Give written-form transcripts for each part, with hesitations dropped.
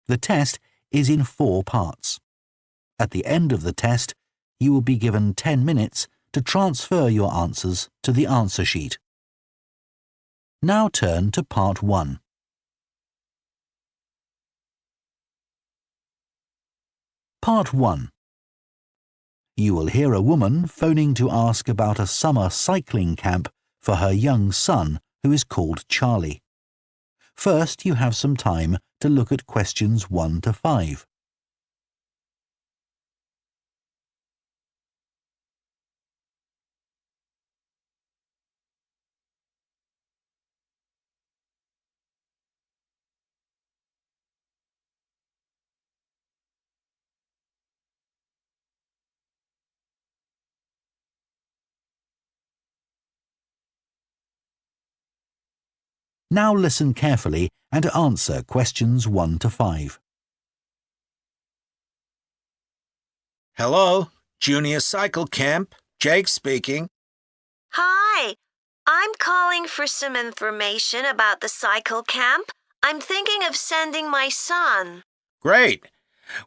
The test is in 4 parts. At the end of the test, you will be given 10 minutes to transfer your answers to the answer sheet. Now turn to Part 1. Part 1. You will hear a woman phoning to ask about a summer cycling camp for her young son who is called Charlie. First, you have some time to look at questions 1 to 5. Now listen carefully and answer questions 1 to 5. Hello, Junior Cycle Camp. Jake speaking. Hi, I'm calling for some information about the cycle camp. I'm thinking of sending my son. Great.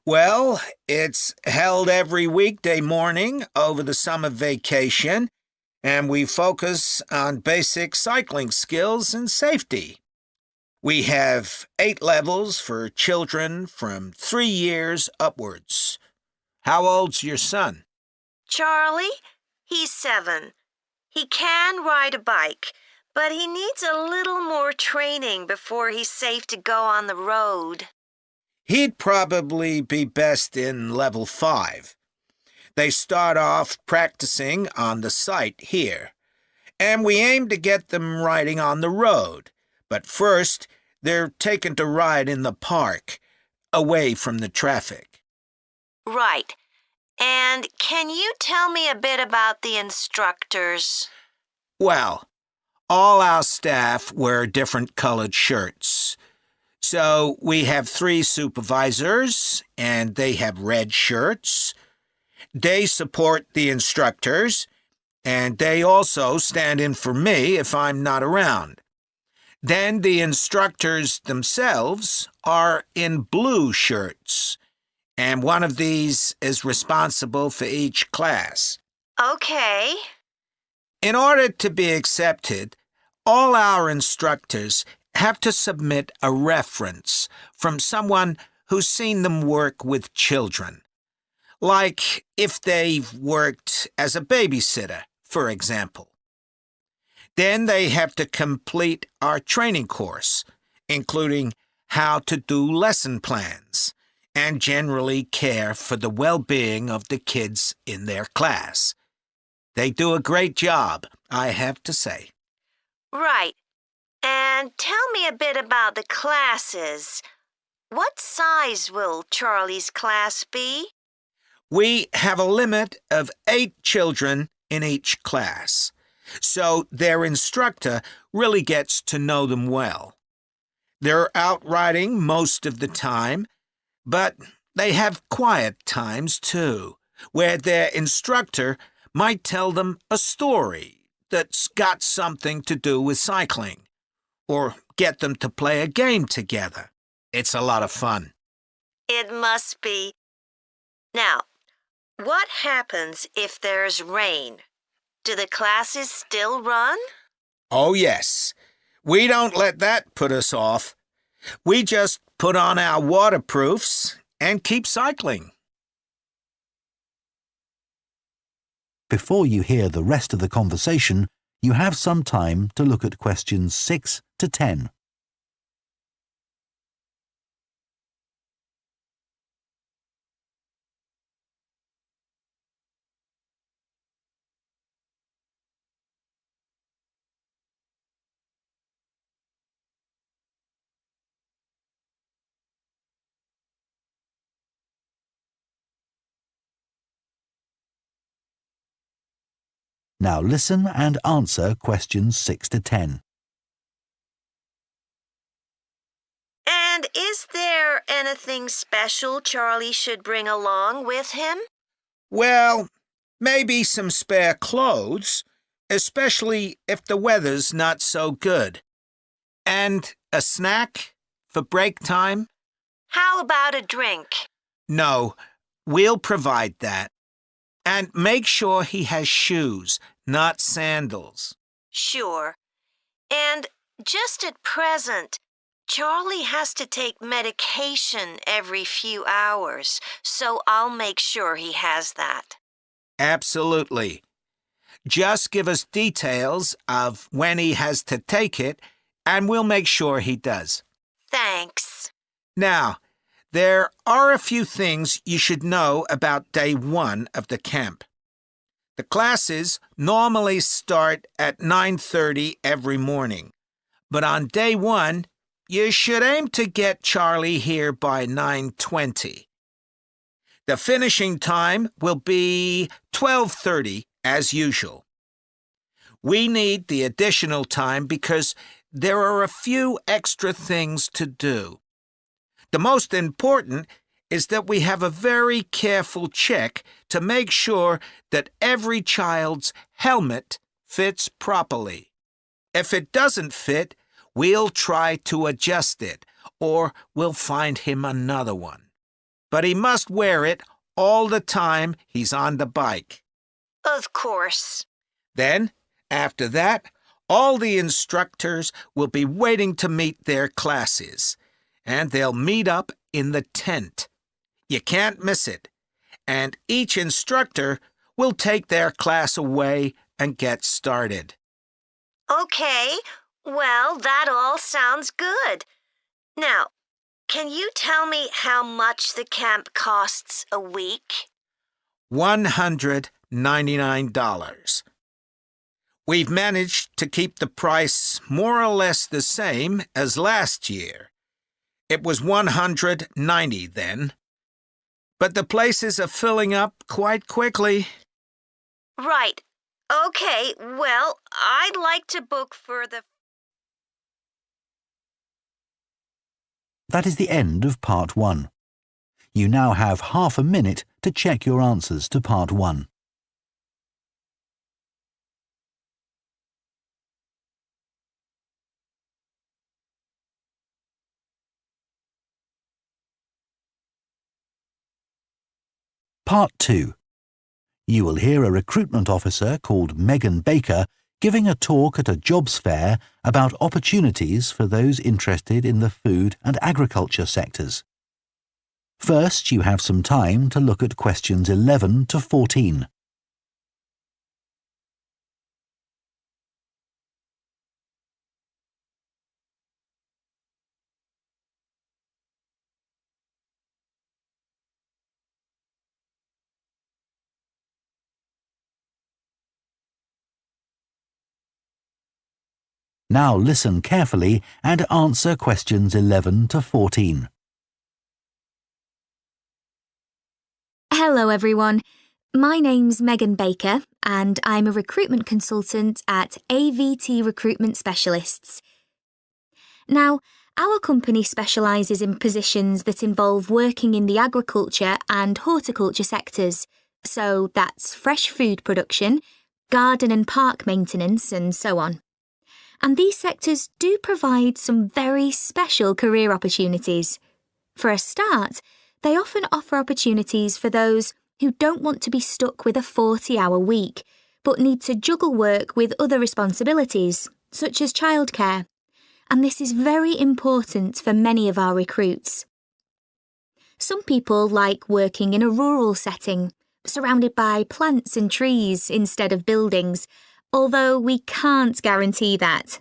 Well, it's held every weekday morning over the summer vacation, and we focus on basic cycling skills and safety. We have 8 levels for children from 3 years upwards. How old's your son? Charlie, he's 7. He can ride a bike, but he needs a little more training before he's safe to go on the road. He'd probably be best in level 5. They start off practicing on the site here, and we aim to get them riding on the road. But first, they're taken to ride in the park, away from the traffic. Right. And can you tell me a bit about the instructors? Well, all our staff wear different colored shirts. So we have 3 supervisors, and they have red shirts. They support the instructors, and they also stand in for me if I'm not around. Then the instructors themselves are in blue shirts, and one of these is responsible for each class. Okay. In order to be accepted, all our instructors have to submit a reference from someone who's seen them work with children. Like if they've worked as a babysitter, for example. Then they have to complete our training course, including how to do lesson plans and generally care for the well-being of the kids in their class. They do a great job, I have to say. Right. And tell me a bit about the classes. What size will Charlie's class be? We have a limit of 8 children in each class, so their instructor really gets to know them well. They're out riding most of the time, but they have quiet times too, where their instructor might tell them a story that's got something to do with cycling, or get them to play a game together. It's a lot of fun. It must be. Now, what happens if there's rain? Do the classes still run? Oh, yes. We don't let that put us off. We just put on our waterproofs and keep cycling. Before you hear the rest of the conversation, you have some time to look at questions 6 to 10. Now listen and answer questions 6 to 10. And is there anything special Charlie should bring along with him? Well, maybe some spare clothes, especially if the weather's not so good. And a snack for break time. How about a drink? No, we'll provide that. And make sure he has shoes, not sandals. Sure. And just at present, Charlie has to take medication every few hours, so I'll make sure he has that. Absolutely. Just give us details of when he has to take it, and we'll make sure he does. Thanks. Now, there are a few things you should know about day 1 of the camp. The classes normally start at 9:30 every morning, but on day 1, you should aim to get Charlie here by 9:20. The finishing time will be 12:30 as usual. We need the additional time because there are a few extra things to do. The most important is that we have a very careful check to make sure that every child's helmet fits properly. If it doesn't fit, we'll try to adjust it, or we'll find him another one. But he must wear it all the time he's on the bike. Of course. Then, after that, all the instructors will be waiting to meet their classes, and they'll meet up in the tent. You can't miss it, and each instructor will take their class away and get started. Okay, well, that all sounds good. Now, can you tell me how much the camp costs a week? $199. We've managed to keep the price more or less the same as last year. It was $190 then. But the places are filling up quite quickly. Right. Okay, well, I'd like to book for the... That is the end of Part 1. You now have half a minute to check your answers to Part 1. Part 2. You will hear a recruitment officer called Megan Baker giving a talk at a jobs fair about opportunities for those interested in the food and agriculture sectors. First, you have some time to look at questions 11 to 14. Now listen carefully and answer questions 11 to 14. Hello everyone, my name's Megan Baker and I'm a recruitment consultant at AVT Recruitment Specialists. Now, our company specialises in positions that involve working in the agriculture and horticulture sectors, so that's fresh food production, garden and park maintenance and so on. And these sectors do provide some very special career opportunities. For a start, they often offer opportunities for those who don't want to be stuck with a 40-hour week, but need to juggle work with other responsibilities, such as childcare. And this is very important for many of our recruits. Some people like working in a rural setting, surrounded by plants and trees instead of buildings, although we can't guarantee that.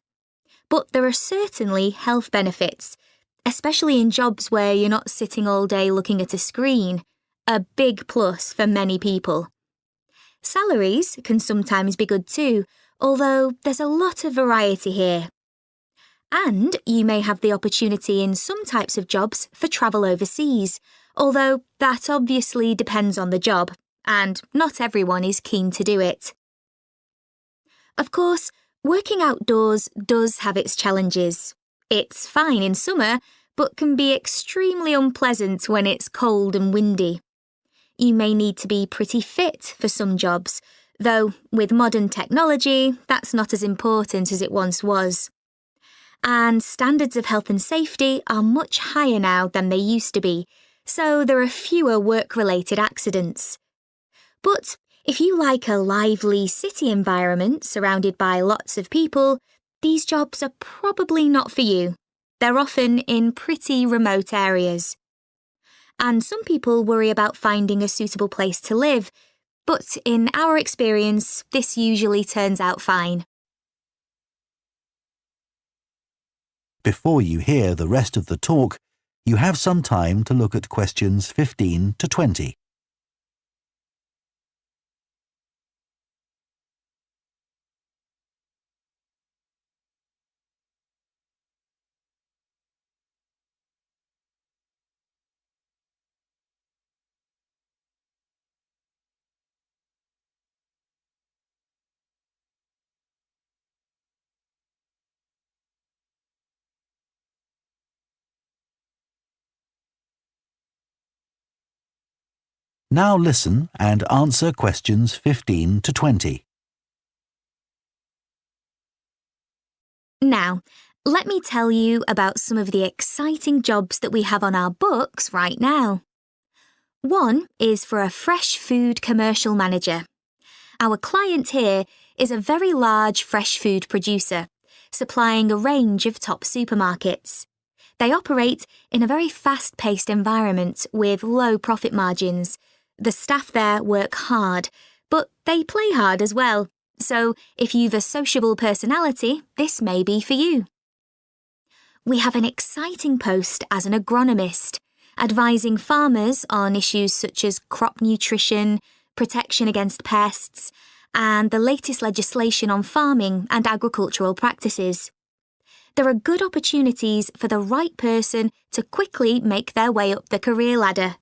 But there are certainly health benefits, especially in jobs where you're not sitting all day looking at a screen, a big plus for many people. Salaries can sometimes be good too, although there's a lot of variety here. And you may have the opportunity in some types of jobs for travel overseas, although that obviously depends on the job, and not everyone is keen to do it. Of course, working outdoors does have its challenges. It's fine in summer, but can be extremely unpleasant when it's cold and windy. You may need to be pretty fit for some jobs, though with modern technology, that's not as important as it once was. and standards of health and safety are much higher now than they used to be, so there are fewer work-related accidents. But if you like a lively city environment surrounded by lots of people, these jobs are probably not for you. They're often in pretty remote areas. And some people worry about finding a suitable place to live, but in our experience, this usually turns out fine. Before you hear the rest of the talk, you have some time to look at questions 15 to 20. Now listen and answer questions 15 to 20. Now, let me tell you about some of the exciting jobs that we have on our books right now. One is for a fresh food commercial manager. Our client here is a very large fresh food producer, supplying a range of top supermarkets. They operate in a very fast-paced environment with low profit margins. The staff there work hard, but they play hard as well. So if you've a sociable personality, this may be for you. We have an exciting post as an agronomist, advising farmers on issues such as crop nutrition, protection against pests, and the latest legislation on farming and agricultural practices. There are good opportunities for the right person to quickly make their way up the career ladder,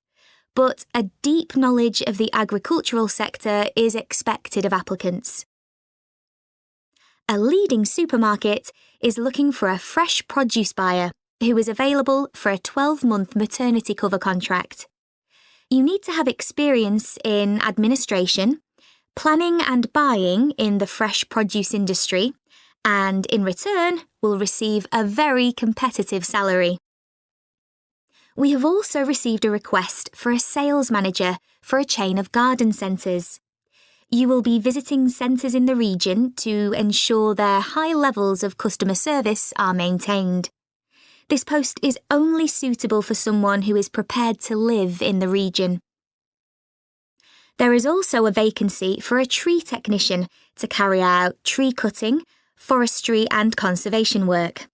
but a deep knowledge of the agricultural sector is expected of applicants. A leading supermarket is looking for a fresh produce buyer who is available for a 12-month maternity cover contract. You need to have experience in administration, planning and buying in the fresh produce industry, and in return will receive a very competitive salary. We have also received a request for a sales manager for a chain of garden centres. You will be visiting centres in the region to ensure their high levels of customer service are maintained. This post is only suitable for someone who is prepared to live in the region. There is also a vacancy for a tree technician to carry out tree cutting, forestry and conservation work.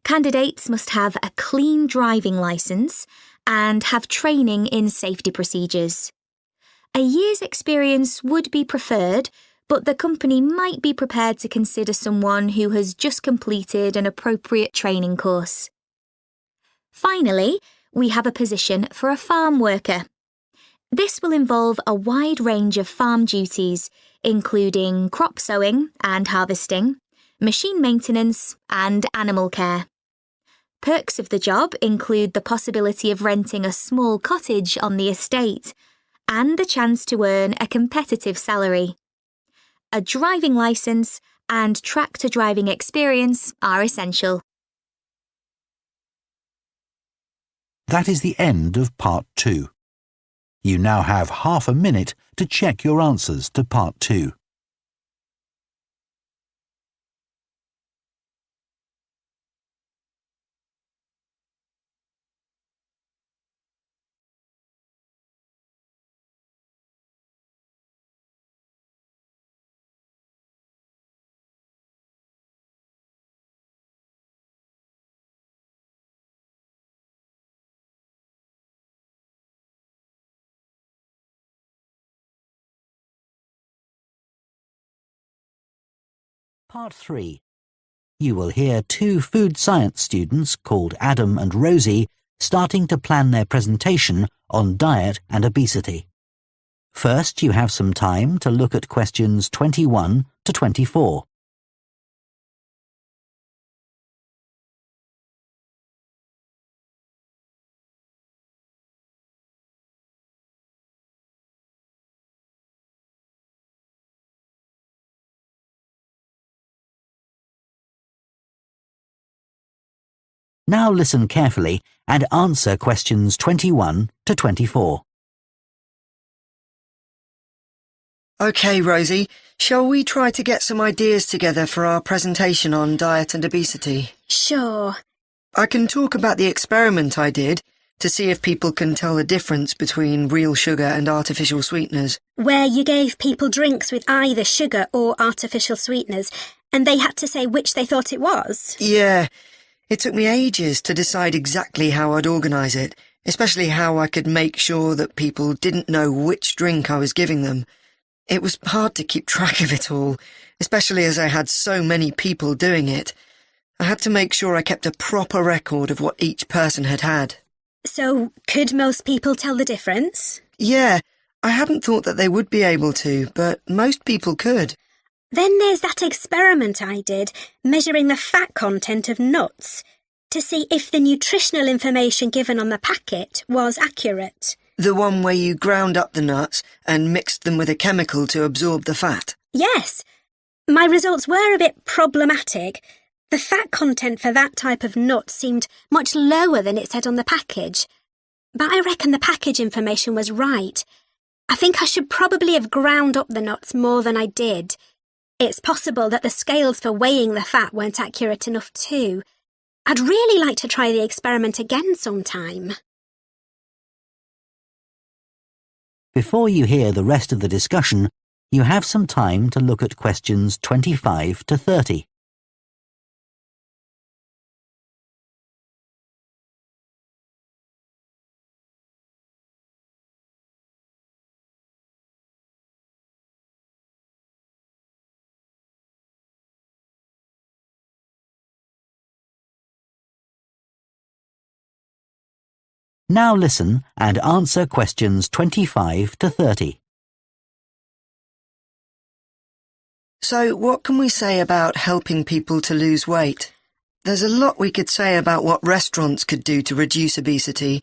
Candidates must have a clean driving licence and have training in safety procedures. A year's experience would be preferred, but the company might be prepared to consider someone who has just completed an appropriate training course. Finally, we have a position for a farm worker. This will involve a wide range of farm duties, including crop sowing and harvesting, machine maintenance, and animal care. Perks of the job include the possibility of renting a small cottage on the estate and the chance to earn a competitive salary. A driving licence and tractor driving experience are essential. That is the end of Part 2. You now have half a minute to check your answers to Part 2. Part 3. You will hear two food science students called Adam and Rosie starting to plan their presentation on diet and obesity. First, you have some time to look at questions 21 to 24. Now listen carefully and answer questions 21 to 24. OK, Rosie, shall we try to get some ideas together for our presentation on diet and obesity? Sure. I can talk about the experiment I did to see if people can tell the difference between real sugar and artificial sweeteners. Where you gave people drinks with either sugar or artificial sweeteners, and they had to say which they thought it was? Yeah, it took me ages to decide exactly how I'd organise it, especially how I could make sure that people didn't know which drink I was giving them. It was hard to keep track of it all, especially as I had so many people doing it. I had to make sure I kept a proper record of what each person had had. So, could most people tell the difference? Yeah, I hadn't thought that they would be able to, but most people could. Then there's that experiment I did, measuring the fat content of nuts, to see if the nutritional information given on the packet was accurate. The one where you ground up the nuts and mixed them with a chemical to absorb the fat? Yes. My results were a bit problematic. The fat content for that type of nut seemed much lower than it said on the package. But I reckon the package information was right. I think I should probably have ground up the nuts more than I did. It's possible that the scales for weighing the fat weren't accurate enough too. I'd really like to try the experiment again sometime. Before you hear the rest of the discussion, you have some time to look at questions 25 to 30. Now listen and answer questions 25 to 30. So, what can we say about helping people to lose weight? There's a lot we could say about what restaurants could do to reduce obesity.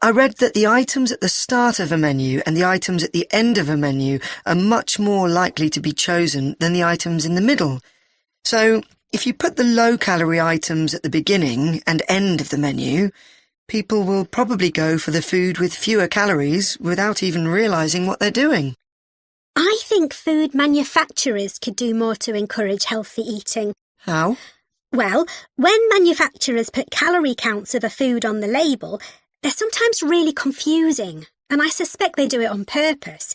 I read that the items at the start of a menu and the items at the end of a menu are much more likely to be chosen than the items in the middle. So, if you put the low-calorie items at the beginning and end of the menu, people will probably go for the food with fewer calories without even realising what they're doing. I think food manufacturers could do more to encourage healthy eating. How? Well, when manufacturers put calorie counts of a food on the label, they're sometimes really confusing, and I suspect they do it on purpose,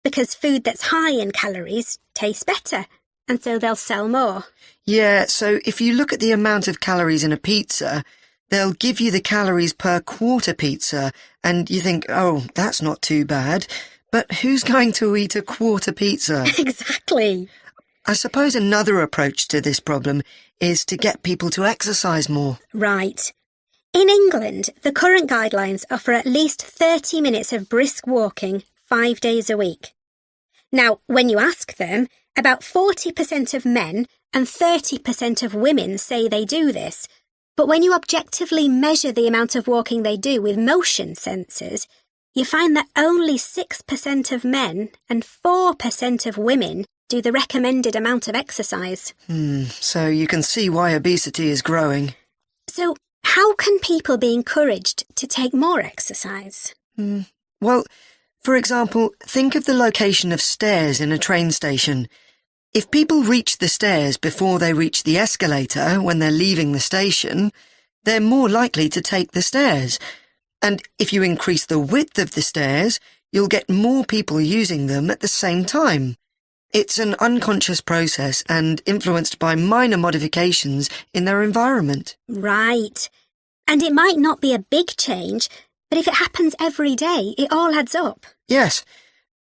because food that's high in calories tastes better, and so they'll sell more. Yeah, so if you look at the amount of calories in a pizza, they'll give you the calories per quarter pizza, and you think, oh, that's not too bad. But who's going to eat a quarter pizza? Exactly. I suppose another approach to this problem is to get people to exercise more. Right. In England, the current guidelines offer at least 30 minutes of brisk walking 5 days a week. Now, when you ask them, about 40% of men and 30% of women say they do this. But when you objectively measure the amount of walking they do with motion sensors, you find that only 6% of men and 4% of women do the recommended amount of exercise. So you can see why obesity is growing. So how can people be encouraged to take more exercise? Well, for example, think of the location of stairs in a train station. If people reach the stairs before they reach the escalator when they're leaving the station, they're more likely to take the stairs. And if you increase the width of the stairs, you'll get more people using them at the same time. It's an unconscious process and influenced by minor modifications in their environment. Right. And it might not be a big change, but if it happens every day, it all adds up. Yes.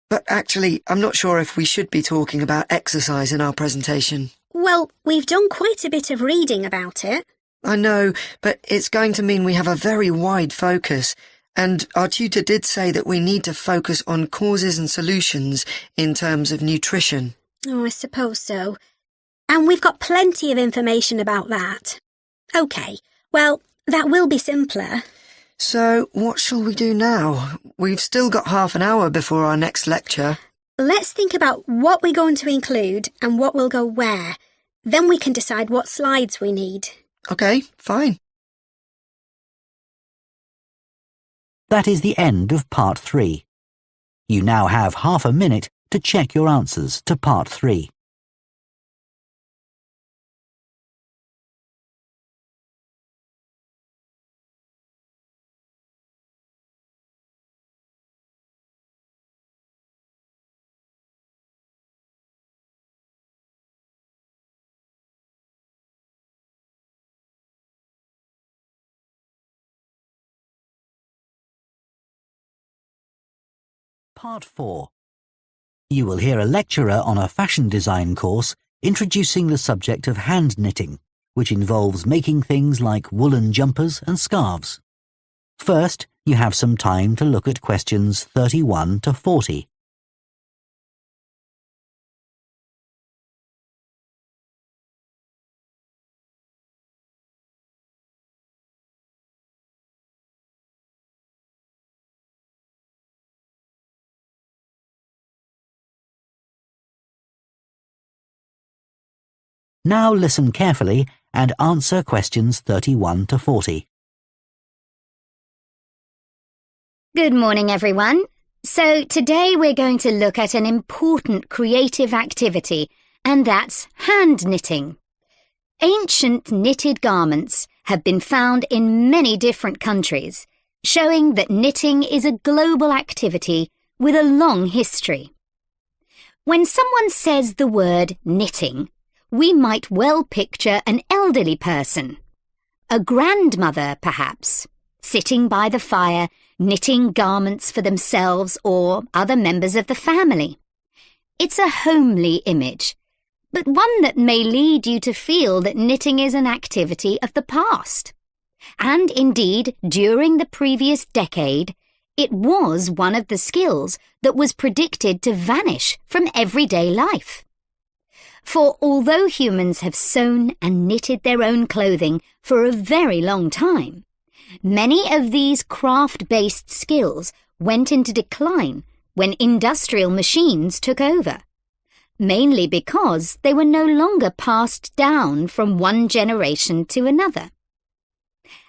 But actually, I'm not sure if we should be talking about exercise in our presentation. Well, we've done quite a bit of reading about it. I know, but it's going to mean we have a very wide focus, and our tutor did say that we need to focus on causes and solutions in terms of nutrition. Oh, I suppose so. And we've got plenty of information about that. OK, well, that will be simpler. So, what shall we do now? We've still got half an hour before our next lecture. Let's think about what we're going to include and what will go where. Then we can decide what slides we need. OK, fine. That is the end of Part 3. You now have half a minute to check your answers to Part 3. Part 4. You will hear a lecturer on a fashion design course introducing the subject of hand knitting, which involves making things like woolen jumpers and scarves. First, you have some time to look at questions 31 to 40. Now listen carefully and answer questions 31 to 40. Good morning, everyone. So today we're going to look at an important creative activity, and that's hand knitting. Ancient knitted garments have been found in many different countries, showing that knitting is a global activity with a long history. When someone says the word knitting, we might well picture an elderly person, a grandmother perhaps, sitting by the fire, knitting garments for themselves or other members of the family. It's a homely image, but one that may lead you to feel that knitting is an activity of the past. And indeed, during the previous decade, it was one of the skills that was predicted to vanish from everyday life. For although humans have sewn and knitted their own clothing for a very long time, many of these craft-based skills went into decline when industrial machines took over, mainly because they were no longer passed down from one generation to another.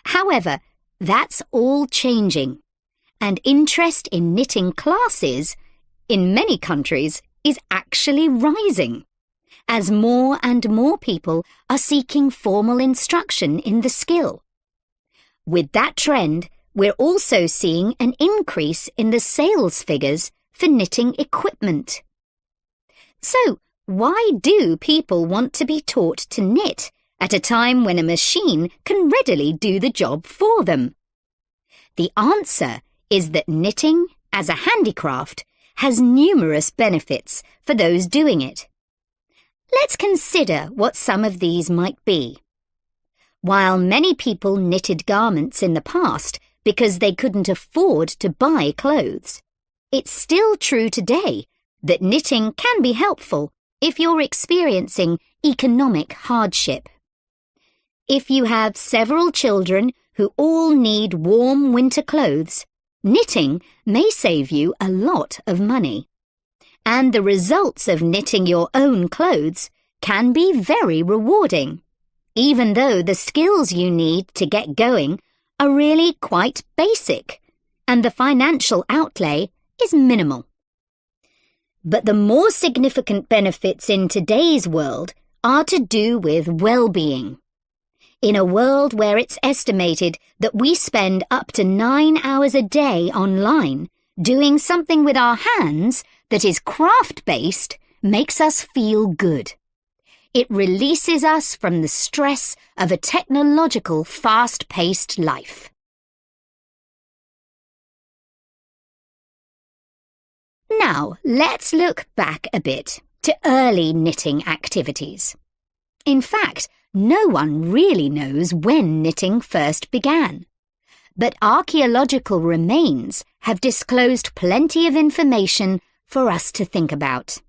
However, that's all changing, and interest in knitting classes, in many countries, is actually rising, as more and more people are seeking formal instruction in the skill. With that trend, we're also seeing an increase in the sales figures for knitting equipment. So, why do people want to be taught to knit at a time when a machine can readily do the job for them? The answer is that knitting, as a handicraft, has numerous benefits for those doing it. Let's consider what some of these might be. While many people knitted garments in the past because they couldn't afford to buy clothes, it's still true today that knitting can be helpful if you're experiencing economic hardship. If you have several children who all need warm winter clothes, knitting may save you a lot of money. And the results of knitting your own clothes can be very rewarding, even though the skills you need to get going are really quite basic, and the financial outlay is minimal. But the more significant benefits in today's world are to do with well-being. In a world where it's estimated that we spend up to 9 hours a day online, doing something with our hands that is craft-based makes us feel good. It releases us from the stress of a technological, fast-paced life. Now, let's look back a bit to early knitting activities. In fact, no one really knows when knitting first began. But archaeological remains have disclosed plenty of information for us to think about.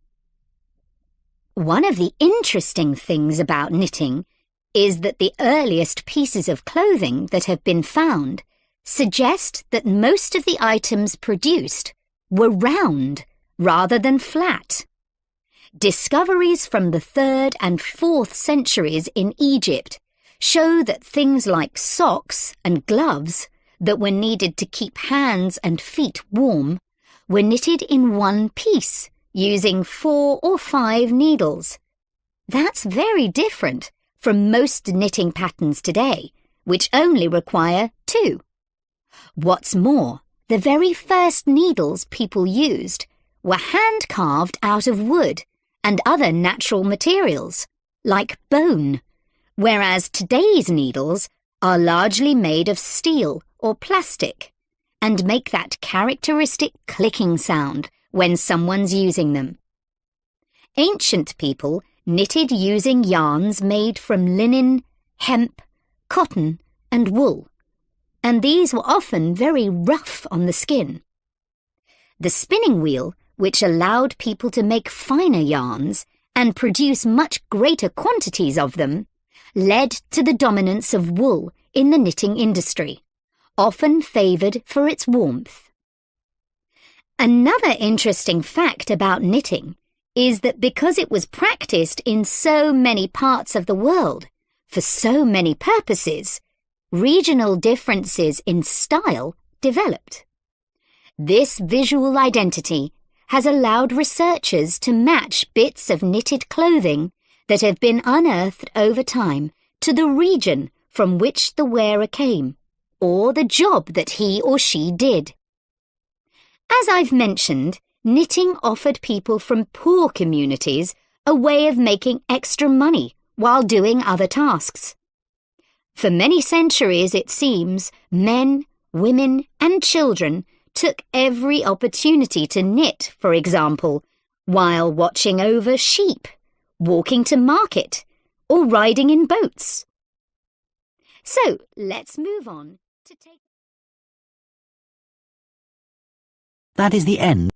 One of the interesting things about knitting is that the earliest pieces of clothing that have been found suggest that most of the items produced were round rather than flat. Discoveries from the 3rd and 4th centuries in Egypt show that things like socks and gloves that were needed to keep hands and feet warm were knitted in one piece, using 4 or 5 needles. That's very different from most knitting patterns today, which only require 2. What's more, the very first needles people used were hand-carved out of wood and other natural materials, like bone, whereas today's needles are largely made of steel or plastic and make that characteristic clicking sound when someone's using them. Ancient people knitted using yarns made from linen, hemp, cotton, and wool, and these were often very rough on the skin. The spinning wheel, which allowed people to make finer yarns and produce much greater quantities of them, led to the dominance of wool in the knitting industry, often favoured for its warmth. Another interesting fact about knitting is that because it was practiced in so many parts of the world, for so many purposes, regional differences in style developed. This visual identity has allowed researchers to match bits of knitted clothing that have been unearthed over time to the region from which the wearer came, or the job that he or she did. As I've mentioned, knitting offered people from poor communities a way of making extra money while doing other tasks. For many centuries, it seems, men, women, and children took every opportunity to knit, for example, while watching over sheep, walking to market, or riding in boats. So, let's move on to take... That is the end.